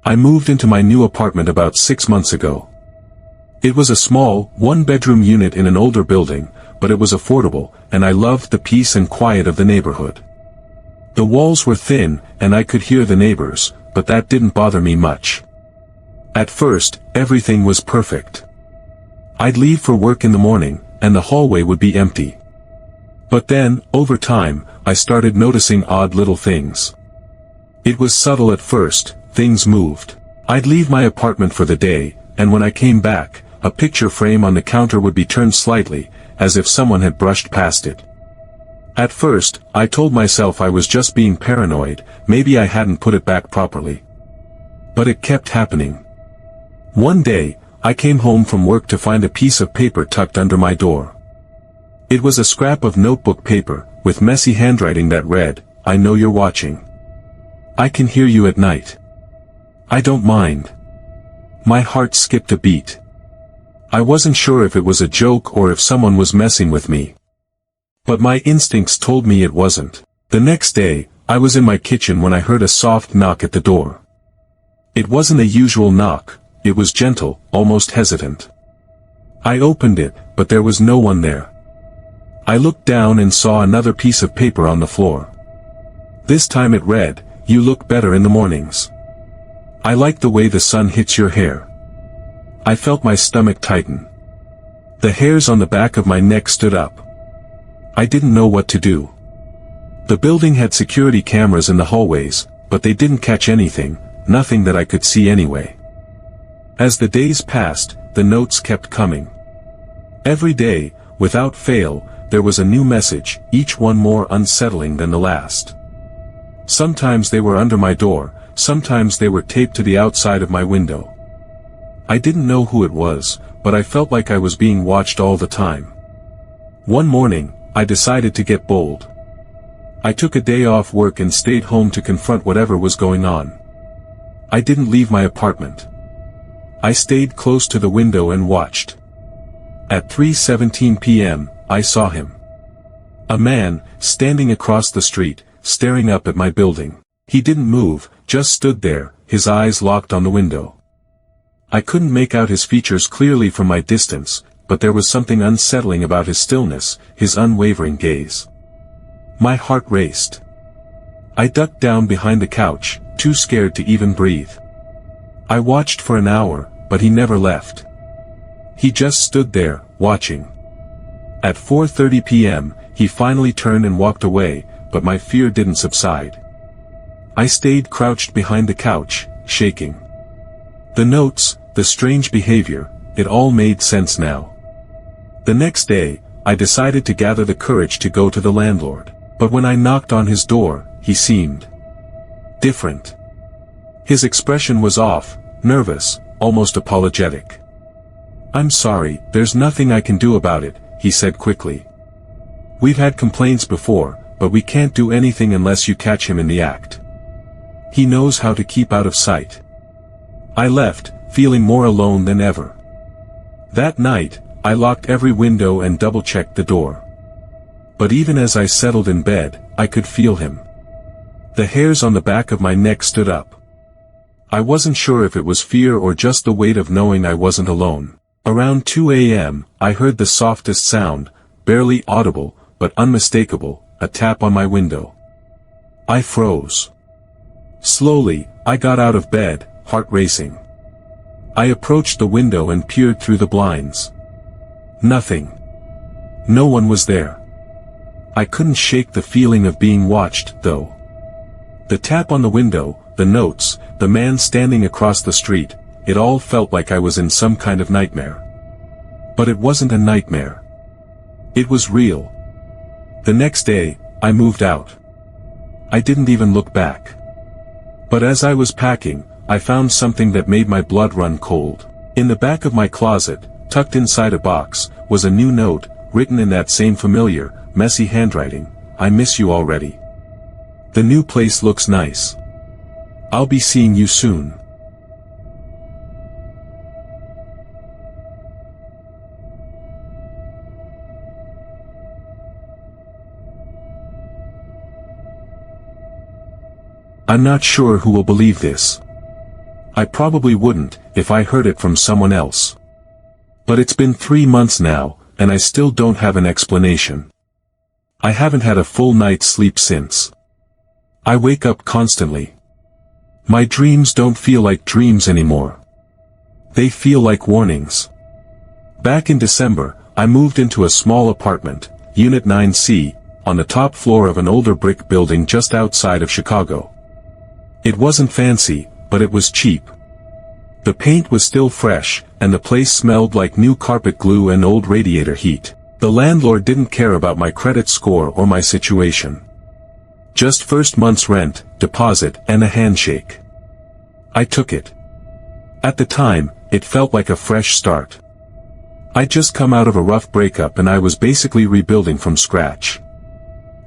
I moved into my new apartment about 6 months ago. It was a small, one-bedroom unit in an older building, but it was affordable, and I loved the peace and quiet of the neighborhood. The walls were thin, and I could hear the neighbors, but that didn't bother me much. At first, everything was perfect. I'd leave for work in the morning, and the hallway would be empty. But then, over time, I started noticing odd little things. It was subtle at first, things moved. I'd leave my apartment for the day, and when I came back, a picture frame on the counter would be turned slightly, as if someone had brushed past it. At first, I told myself I was just being paranoid, maybe I hadn't put it back properly. But it kept happening. One day, I came home from work to find a piece of paper tucked under my door. It was a scrap of notebook paper, with messy handwriting that read, "I know you're watching. I can hear you at night. I don't mind." My heart skipped a beat. I wasn't sure if it was a joke or if someone was messing with me. But my instincts told me it wasn't. The next day, I was in my kitchen when I heard a soft knock at the door. It wasn't a usual knock, it was gentle, almost hesitant. I opened it, but there was no one there. I looked down and saw another piece of paper on the floor. This time it read, "You look better in the mornings. I like the way the sun hits your hair." I felt my stomach tighten. The hairs on the back of my neck stood up. I didn't know what to do. The building had security cameras in the hallways, but they didn't catch anything, nothing that I could see anyway. As the days passed, the notes kept coming. Every day, without fail, there was a new message, each one more unsettling than the last. Sometimes they were under my door, sometimes they were taped to the outside of my window. I didn't know who it was, but I felt like I was being watched all the time. One morning, I decided to get bold. I took a day off work and stayed home to confront whatever was going on. I didn't leave my apartment. I stayed close to the window and watched. At 3:17 p.m., I saw him. A man, standing across the street, staring up at my building. He didn't move, just stood there, his eyes locked on the window. I couldn't make out his features clearly from my distance, but there was something unsettling about his stillness, his unwavering gaze. My heart raced. I ducked down behind the couch, too scared to even breathe. I watched for an hour, but he never left. He just stood there, watching. At 4:30 p.m., he finally turned and walked away, but my fear didn't subside. I stayed crouched behind the couch, shaking. The notes, the strange behavior, it all made sense now. The next day, I decided to gather the courage to go to the landlord. But when I knocked on his door, he seemed different. His expression was off, nervous, almost apologetic. "I'm sorry, there's nothing I can do about it," he said quickly. "We've had complaints before, but we can't do anything unless you catch him in the act. He knows how to keep out of sight." I left, feeling more alone than ever. That night, I locked every window and double-checked the door. But even as I settled in bed, I could feel him. The hairs on the back of my neck stood up. I wasn't sure if it was fear or just the weight of knowing I wasn't alone. Around 2 a.m., I heard the softest sound, barely audible, but unmistakable, a tap on my window. I froze. Slowly, I got out of bed, heart racing. I approached the window and peered through the blinds. Nothing. No one was there. I couldn't shake the feeling of being watched, though. The tap on the window, the notes, the man standing across the street, it all felt like I was in some kind of nightmare. But it wasn't a nightmare. It was real. The next day, I moved out. I didn't even look back. But as I was packing, I found something that made my blood run cold. In the back of my closet, tucked inside a box, was a new note, written in that same familiar, messy handwriting, "I miss you already. The new place looks nice. I'll be seeing you soon." I'm not sure who will believe this. I probably wouldn't, if I heard it from someone else. But it's been 3 months now, and I still don't have an explanation. I haven't had a full night's sleep since. I wake up constantly. My dreams don't feel like dreams anymore. They feel like warnings. Back in December, I moved into a small apartment, Unit 9C, on the top floor of an older brick building just outside of Chicago. It wasn't fancy, but it was cheap. The paint was still fresh, and the place smelled like new carpet glue and old radiator heat. The landlord didn't care about my credit score or my situation. Just first month's rent, deposit, and a handshake. I took it. At the time, it felt like a fresh start. I'd just come out of a rough breakup and I was basically rebuilding from scratch.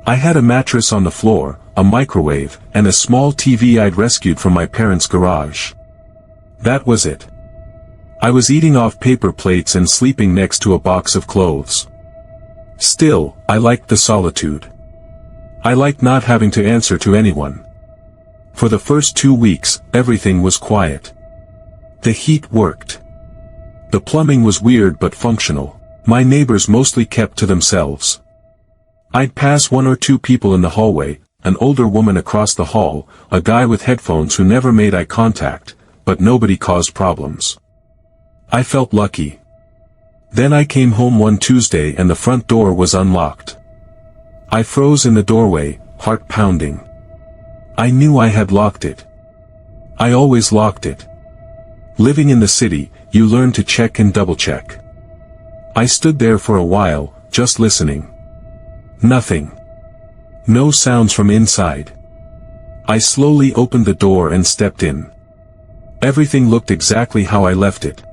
I had a mattress on the floor, a microwave, and a small TV I'd rescued from my parents' garage. That was it. I was eating off paper plates and sleeping next to a box of clothes. Still, I liked the solitude. I liked not having to answer to anyone. For the first 2 weeks, everything was quiet. The heat worked. The plumbing was weird but functional. My neighbors mostly kept to themselves. I'd pass 1 or 2 people in the hallway, an older woman across the hall, a guy with headphones who never made eye contact, but nobody caused problems. I felt lucky. Then I came home one Tuesday and the front door was unlocked. I froze in the doorway, heart pounding. I knew I had locked it. I always locked it. Living in the city, you learn to check and double-check. I stood there for a while, just listening. Nothing. No sounds from inside. I slowly opened the door and stepped in. Everything looked exactly how I left it.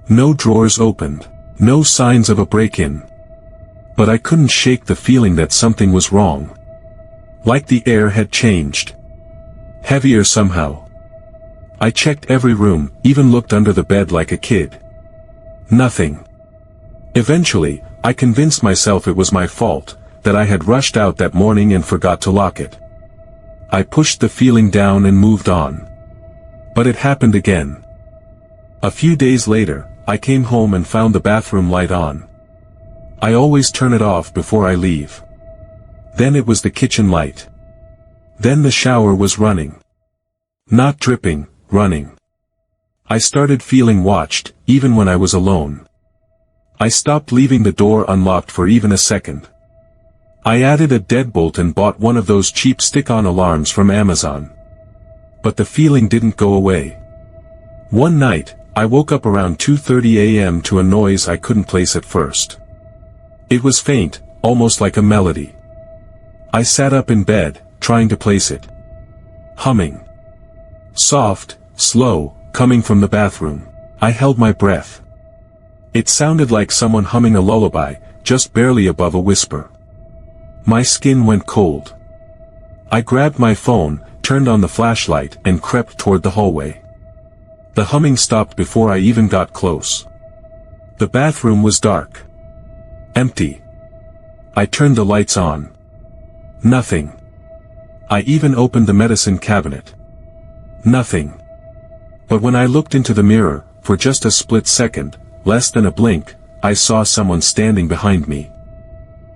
No drawers opened. No signs of a break-in. But I couldn't shake the feeling that something was wrong. Like the air had changed. Heavier somehow. I checked every room, even looked under the bed like a kid. Nothing. Eventually, I convinced myself it was my fault, that I had rushed out that morning and forgot to lock it. I pushed the feeling down and moved on. But it happened again. A few days later, I came home and found the bathroom light on. I always turn it off before I leave. Then it was the kitchen light. Then the shower was running. Not dripping, running. I started feeling watched, even when I was alone. I stopped leaving the door unlocked for even a second. I added a deadbolt and bought one of those cheap stick-on alarms from Amazon. But the feeling didn't go away. One night, I woke up around 2:30 a.m. to a noise I couldn't place at first. It was faint, almost like a melody. I sat up in bed, trying to place it. Humming. Soft, slow, coming from the bathroom. I held my breath. It sounded like someone humming a lullaby, just barely above a whisper. My skin went cold. I grabbed my phone, turned on the flashlight, and crept toward the hallway. The humming stopped before I even got close. The bathroom was dark. Empty. I turned the lights on. Nothing. I even opened the medicine cabinet. Nothing. But when I looked into the mirror, for just a split second, less than a blink, I saw someone standing behind me.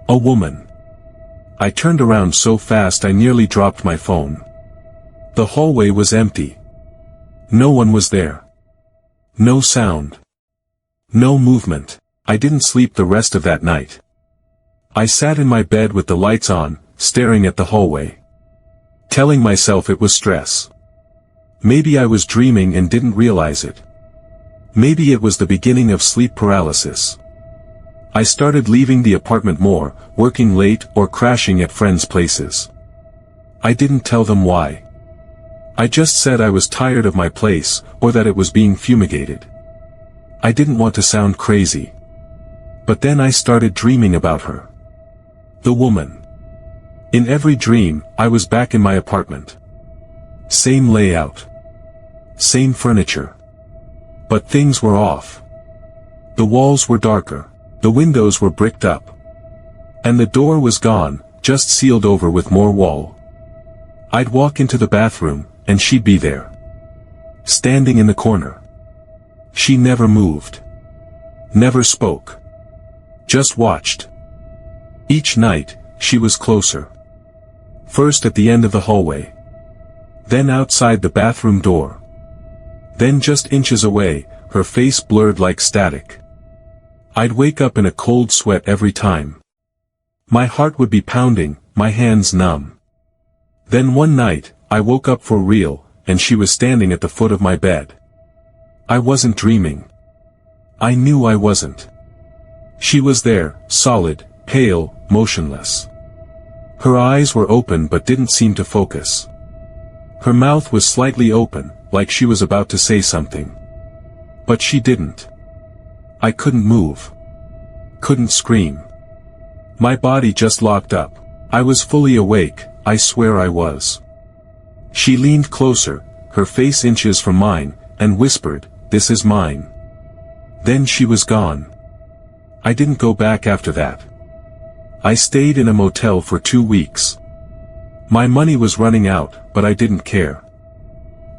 A woman. I turned around so fast I nearly dropped my phone. The hallway was empty. No one was there. No sound. No movement. I didn't sleep the rest of that night. I sat in my bed with the lights on, staring at the hallway. Telling myself it was stress. Maybe I was dreaming and didn't realize it. Maybe it was the beginning of sleep paralysis. I started leaving the apartment more, working late or crashing at friends' places. I didn't tell them why. I just said I was tired of my place, or that it was being fumigated. I didn't want to sound crazy. But then I started dreaming about her. The woman. In every dream, I was back in my apartment. Same layout. Same furniture. But things were off. The walls were darker. The windows were bricked up. And the door was gone, just sealed over with more wall. I'd walk into the bathroom, and she'd be there. standing in the corner. She never moved. Never spoke. Just watched. Each night, she was closer. First at the end of the hallway. Then outside the bathroom door. Then just inches away, her face blurred like static. I'd wake up in a cold sweat every time. My heart would be pounding, my hands numb. Then one night, I woke up for real, and she was standing at the foot of my bed. I wasn't dreaming. I knew I wasn't. She was there, solid, pale, motionless. Her eyes were open but didn't seem to focus. Her mouth was slightly open, like she was about to say something. But she didn't. I couldn't move. Couldn't scream. My body just locked up. I was fully awake, I swear I was. She leaned closer, her face inches from mine, and whispered, "This is mine." Then she was gone. I didn't go back after that. I stayed in a motel for 2 weeks. My money was running out, but I didn't care.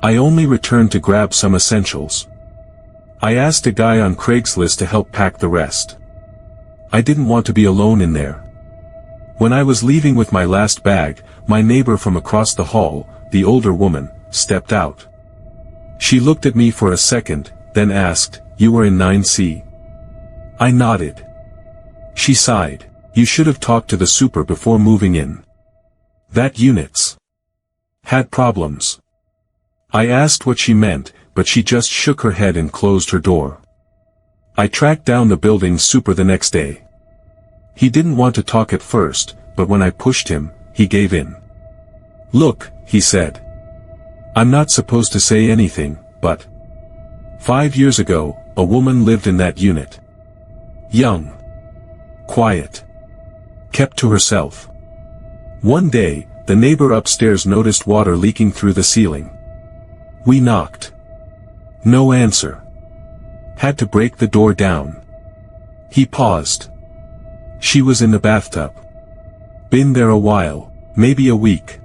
I only returned to grab some essentials. I asked a guy on Craigslist to help pack the rest. I didn't want to be alone in there. When I was leaving with my last bag, my neighbor from across the hall, the older woman, stepped out. She looked at me for a second, then asked, "You were in 9C?" I nodded. She sighed, "You should have talked to the super before moving in. That unit's had problems." I asked what she meant, but she just shook her head and closed her door. I tracked down the building's super the next day. He didn't want to talk at first, but when I pushed him, he gave in. "Look," he said. "I'm not supposed to say anything, but 5 years ago, a woman lived in that unit. Young. Quiet. Kept to herself. One day, the neighbor upstairs noticed water leaking through the ceiling. We knocked. No answer. Had to break the door down." He paused. "She was in the bathtub. Been there a while, maybe a week.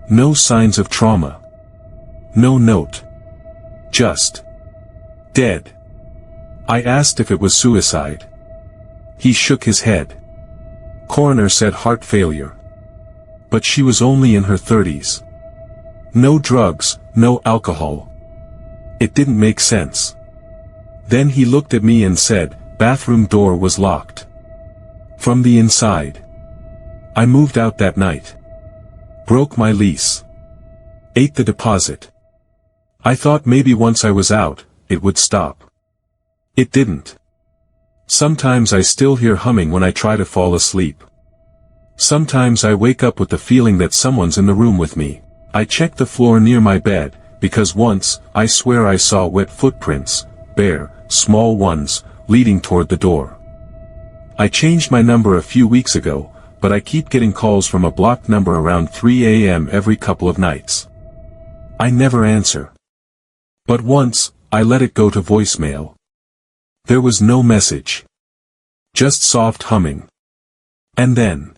No signs of trauma. No note. Just dead." I asked if it was suicide. He shook his head. Coroner said heart failure. But she was only in her 30s. No drugs, no alcohol. It didn't make sense. Then he looked at me and said, "Bathroom door was locked. From the inside. I moved out that night. Broke my lease. Ate the deposit. I thought maybe once I was out, it would stop. It didn't. Sometimes I still hear humming when I try to fall asleep. Sometimes I wake up with the feeling that someone's in the room with me. I check the floor near my bed, because once, I swear I saw wet footprints, bare, small ones, leading toward the door. I changed my number a few weeks ago, but I keep getting calls from a blocked number around 3 a.m. every couple of nights. I never answer. But once, I let it go to voicemail. There was no message. Just soft humming. And then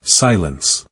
silence.